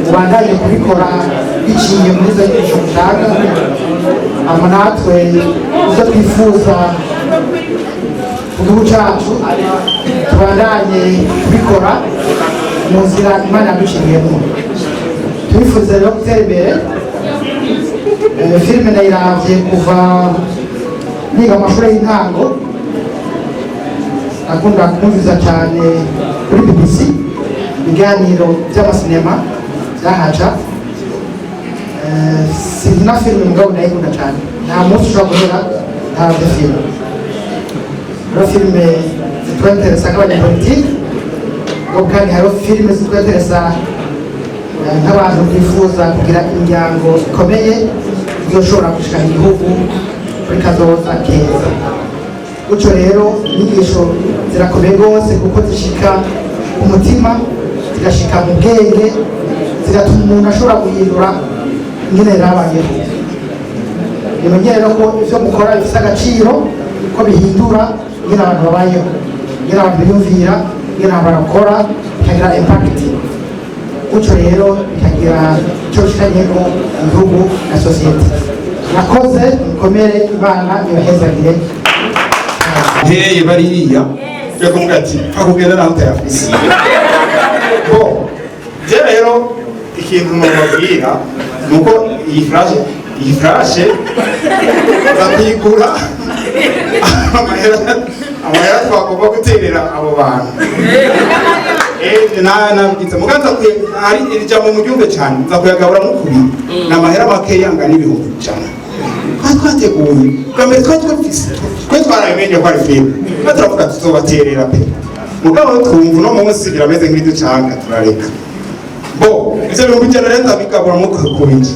mubandanye kubikora biciye muri izo nyigisho mushaka ama natwe ibyo twifuza ku gihugu cyacu tubandanye kubikora mu nzira Imana yaduciriyemo. Tubifuriza rero gutera imbere. Filime nayiravye kuva niga amashuri y'intango, akunda kumviza cyane kuri BBC ibiganiro by'amasinema byahaca. Sinzi na filime mugabo ndayikunda cyane, nta munsi ushobora guhera ntaravye filime. Hariho filime zitwenteresa nk'abanyapolitiki, kandi hariho filime zitwenteresa nk'abantu bifuza kugira imiryango ikomeye izoshobora gushikana igihugu kuri kazoza keza. Gutyo rero inyigisho zirakomeye rwose kuko zishika ku mutima, zigashika mu bwenge, zigatuma umuntu ashobora guhindura ingene yarabayeho. Nimenye rero ko ivyo mukora bifise agaciro, ko bihindura ingene abantu babayeho, ingene abantu biyumvira, ingene abantu barakora, bikagira impact. Gutyo rero bikagira icyo bishikanyeko igihugu na sosiyete. Murakoze, mukomere, Imana ibahezagire. Heye bariya yo kuvuga ati akugenda naho utayafise. Bo je rero ikintu mubabwira nuko iyi flash bakuyigura amahera twagomba guterera abo bantu. Nabwiza muganza hari ijambo mu gihugu cyane nza kuyagabura mu kubiri n'amahera make yanga n'ibihumbi cyane twateguye bwambere twe twarabimenye ko ari filime turavuga tuzobaterera pe mugabo twumva no munsi birameze nk'iducanga turareka bo ivyo bihumbi ijana rero ndabigabura mu kubiri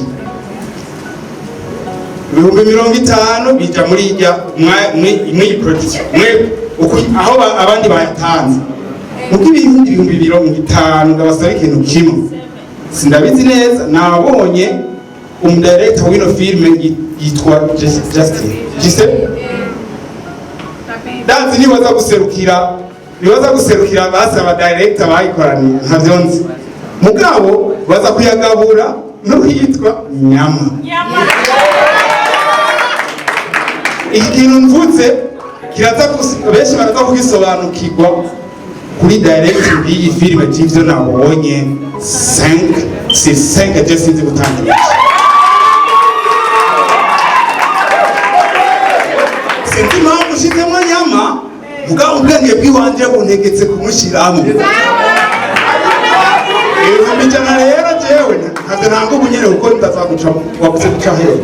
ibihumbi 50 bija muri irya mw'iyi production aho abandi bayatanze muko ibihumbi 50 ndabasaba ikintu kimwe sindabizi neza nabonye umudirector w'ino filme yitwa Justin Gise danzi nibaza guserukira basaba director bayikoraniye ntavyonzi mugabo baza kuyagabura no yitwa nyama ikintu mvuze kiraza benshi baraza kugisobanukirwa kuri director y'iyi filime tivyo nabonye 5 je sinzi gutangira sinzi mpamvu ushizemo nyama mugabo ubwenge bw'iwanje buntegetse kumushiramo ibihumbi ijana rero jewe ntabwo ntabwo ubunyere kuko ndazaguca wabuze guca hehe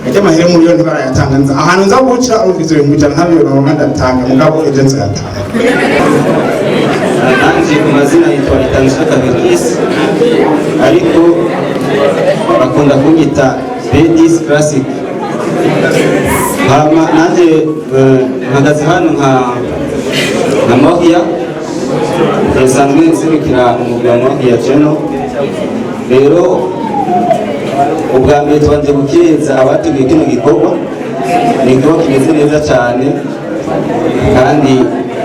ajya amahera muri yo ntibarayatanga nza ahantu nza guca urumvizo ibihumbi ijana ntabyo nabona ndatanga mugabo ejo nzayatanga. Nanje ku mazina yitwa Itanzwe Kabirisi ariko bakunda kunyita Bedis Classic. Hama nanje mpagaze hano nka Mohia nsanzwe nserukira umugwi wa Mohia Channel. Rero ubwa mbere tubanje gukeza abateguye kino gikorwa, ni igikorwa kimeze neza cyane kandi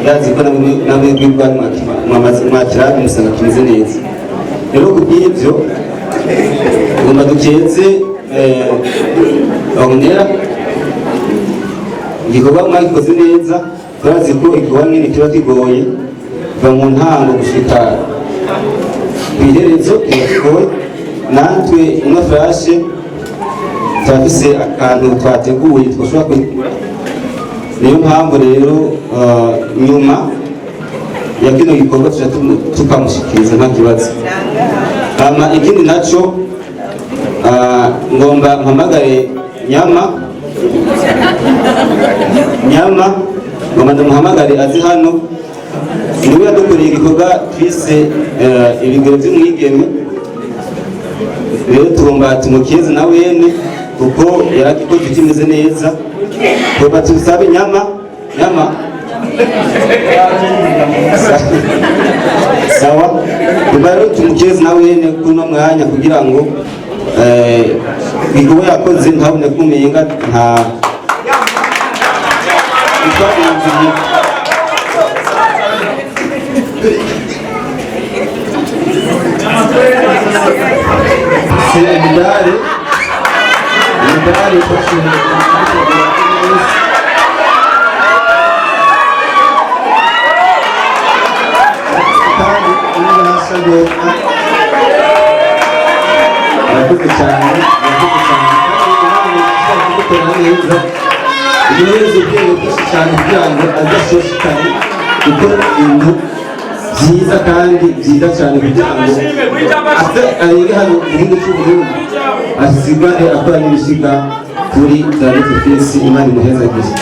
ndazi ko namwe bw'ibwa mwakira musanga kimeze neza. Rero kubw'ibyo tugomba dukeze Onera igikorwa mwagikoze neza, turazi ko igikorwa nyine kiba kigoye kuva mu ntango gushika kw'iherezo kigoye. Natwe ino flashe turafise akantu twateguye twashobora kwigura, niyo mpamvu rero nyuma ya kino gikorwa tukamushikiriza nta kibazo. Hama ikindi naco ngomba mpamagare nyama ngomba ndamuhamagare azi hano, niwe yadukoreye igikorwa twise ibigero by'umwigeme. Rero tugomba tumukeze na wene kuko yaragikoze kimeze neza. Tuba tusabe nyama sawa rero tumukeze nawe nyene kuno mwanya kugira ngo igikorwa yakoze ntabone kumenga nta Imidari ifashije kandi n'abasabye arakuze cyane neza ibibazo byabo byinshi cyane kugira ngo adashishikare gukora ibintu byiza kandi byiza cyane kugira ngo arenge hano mu gihugu cy'uburundi asigare akora n'ibisiga kuri Planete Fils. Imana imuhezagize.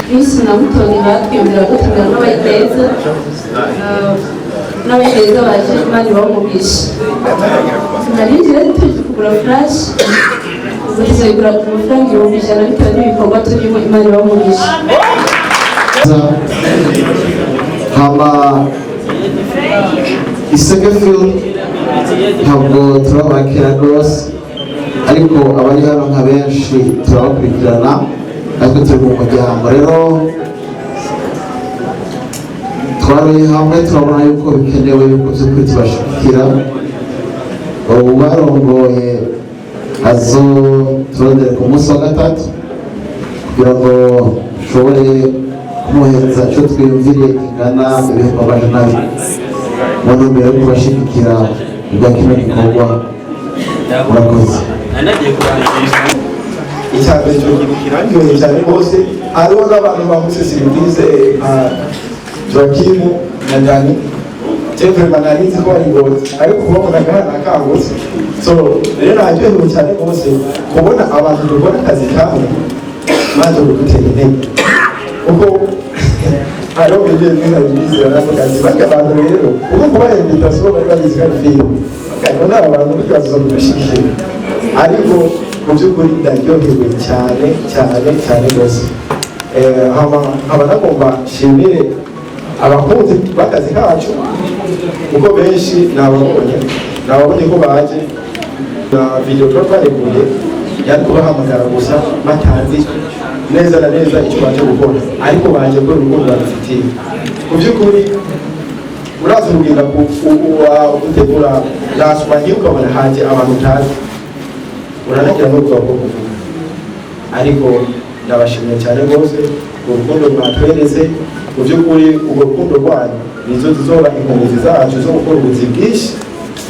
Fils na Mutoni batwiyumvira ko tugana n'abayiteza n'abayiteza baje Imana ibamugisha. Narinjira tuje kugura flash ubu tuzayigura ku mafaranga 100 bitewe n'ibikorwa turimo. Imana ibamugisha. hama Isege Film ntabwo turabakira rwose ariko abari hano nka benshi turabakurikirana ariko turi mu muryango rero twaroye hamwe turabona yuko bikenewe yuko by'ukuri tubashikira ubu barongoye azo turondere ku munsi wa gatatu kugira ngo dushobore kumuhereza icyo twiyumvire ingana ibihembo amajana abiri mu ntumbero yo kubashigikira ibya kino gikorwa. Murakoze. Icyambere cyo kiryoheye cyane rwose hariho n'abantu bamuze serivise nka Joakimu na Dani Jeffrey Mananizi ko ari ngozi ariko kubona agahana kangutse so rero naryohewe cyane rwose kubona abantu dukora akazi kamwe maze gutera intege kuko hariho ibyo bize barakazi baka abantu rero uko kubaha invitation bari bagize kandi film kandi n'abantu bikaza kubashikira ariko mu by'ukuri ndaryohewe cyane cyane cyane rwose. Haba nagomba nshimire abakunzi b'akazi kacu kuko benshi nababonye ko baje na video tuba twareguye yari kubahamagara gusa batanzi neza na neza icyo baje gukora ariko baje ko urukundo barufitiye. Mu by'ukuri uraza urugenda gutegura nasuma ngiye ukabona haje abantu utazi uranagira n'ubwo kuvuga ariko ndabashimiye cyane rwose urukundo mwatweretse. Mu by'ukuri urwo rukundo rwanyu nizo zizoba inkomezi zacu zo gukora ubuzi bwinshi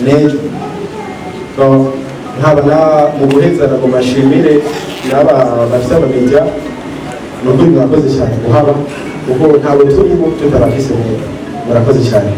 neza. Nkaba mu guheza ngo bashimire n'aba bafite abamedia n'ukuri mwakoze cyane kuhaba kuko ntabwo turimo tutabafise neza. Murakoze cyane.